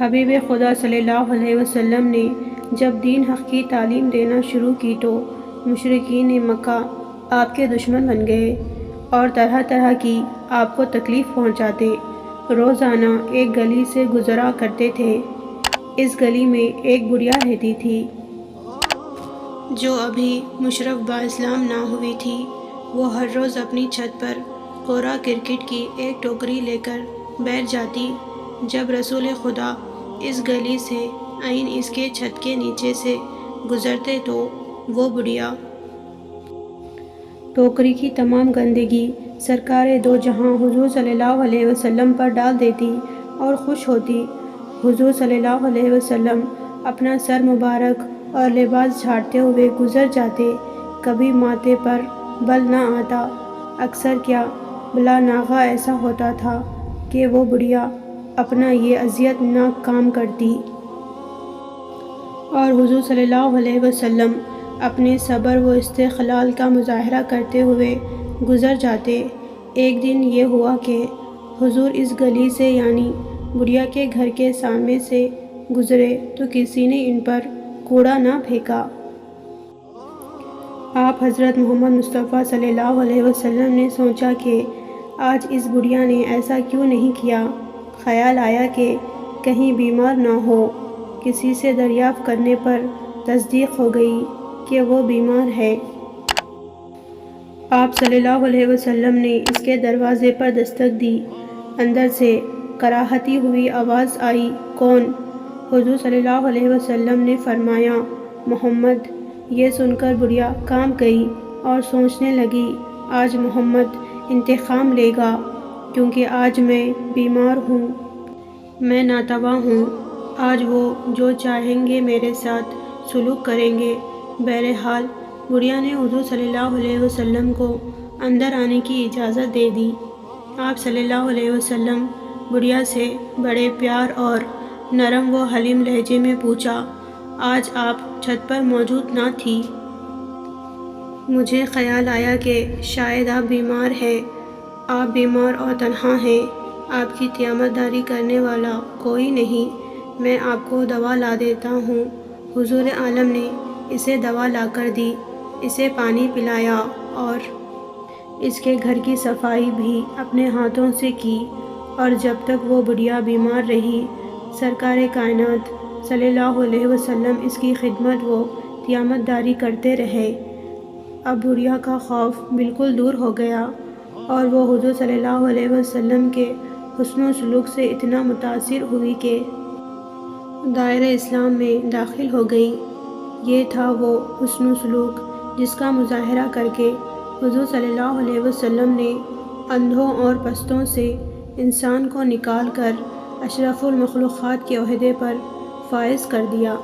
حبیب خدا صلی اللہ علیہ وسلم نے جب دین حق کی تعلیم دینا شروع کی تو مشرکین مکہ آپ کے دشمن بن گئے اور طرح طرح کی آپ کو تکلیف پہنچاتے۔ روزانہ ایک گلی سے گزرا کرتے تھے۔ اس گلی میں ایک بڑھیا رہتی تھی جو ابھی مشرف با اسلام نہ ہوئی تھی۔ وہ ہر روز اپنی چھت پر کورا کرکٹ کی ایک ٹوکری لے کر بیٹھ جاتی۔ جب رسول خدا اس گلی سے عین اس کے چھت کے نیچے سے گزرتے تو وہ بڑھیا ٹوکری کی تمام گندگی سرکار دو جہاں حضور صلی اللہ علیہ وسلم پر ڈال دیتی اور خوش ہوتی۔ حضور صلی اللہ علیہ وسلم اپنا سر مبارک اور لباس جھاڑتے ہوئے گزر جاتے۔ کبھی ماتھے پر بل نہ آتا، اکثر کیا بلا ناغہ ایسا ہوتا تھا کہ وہ بڑھیا اپنا یہ اذیت ناک کام کرتی اور حضور صلی اللہ علیہ وسلم اپنے صبر و استقلال کا مظاہرہ کرتے ہوئے گزر جاتے۔ ایک دن یہ ہوا کہ حضور اس گلی سے یعنی بڑھیا کے گھر کے سامنے سے گزرے تو کسی نے ان پر کوڑا نہ پھینکا۔ آپ حضرت محمد مصطفیٰ صلی اللہ علیہ وسلم نے سوچا کہ آج اس بڑھیا نے ایسا کیوں نہیں کیا۔ خیال آیا کہ کہیں بیمار نہ ہو۔ کسی سے دریافت کرنے پر تصدیق ہو گئی کہ وہ بیمار ہے۔ آپ صلی اللہ علیہ وسلم نے اس کے دروازے پر دستک دی۔ اندر سے کراہتی ہوئی آواز آئی، کون؟ حضور صلی اللہ علیہ وسلم نے فرمایا، محمد۔ یہ سن کر بڑھیا کانپ گئی اور سوچنے لگی، آج محمد انتقام لے گا کیونکہ آج میں بیمار ہوں، میں ناتواں ہوں۔ آج وہ جو چاہیں گے میرے ساتھ سلوک کریں گے۔ بہرحال بڑھیا نے حضور صلی اللہ علیہ وسلم کو اندر آنے کی اجازت دے دی۔ آپ صلی اللہ علیہ وسلم بڑھیا سے بڑے پیار اور نرم و حلیم لہجے میں پوچھا، آج آپ چھت پر موجود نہ تھی؟ مجھے خیال آیا کہ شاید آپ بیمار ہیں۔ آپ بیمار اور تنہا ہیں۔ آپ کی تیمم داری کرنے والا کوئی نہیں۔ میں آپ کو دوا لا دیتا ہوں۔ حضور عالم نے اسے دوا لا کر دی، اسے پانی پلایا اور اس کے گھر کی صفائی بھی اپنے ہاتھوں سے کی، اور جب تک وہ بڑھیا بیمار رہی سرکار کائنات صلی اللہ علیہ وسلم اس کی خدمت و تیمم داری کرتے رہے۔ اب بڑھیا کا خوف بالکل دور ہو گیا اور وہ حضور صلی اللہ علیہ وسلم کے حسن و سلوک سے اتنا متاثر ہوئی کہ دائرہ اسلام میں داخل ہو گئی۔ یہ تھا وہ حسن و سلوک جس کا مظاہرہ کر کے حضور صلی اللہ علیہ وسلم نے اندھوں اور پستوں سے انسان کو نکال کر اشرف المخلوقات کے عہدے پر فائز کر دیا۔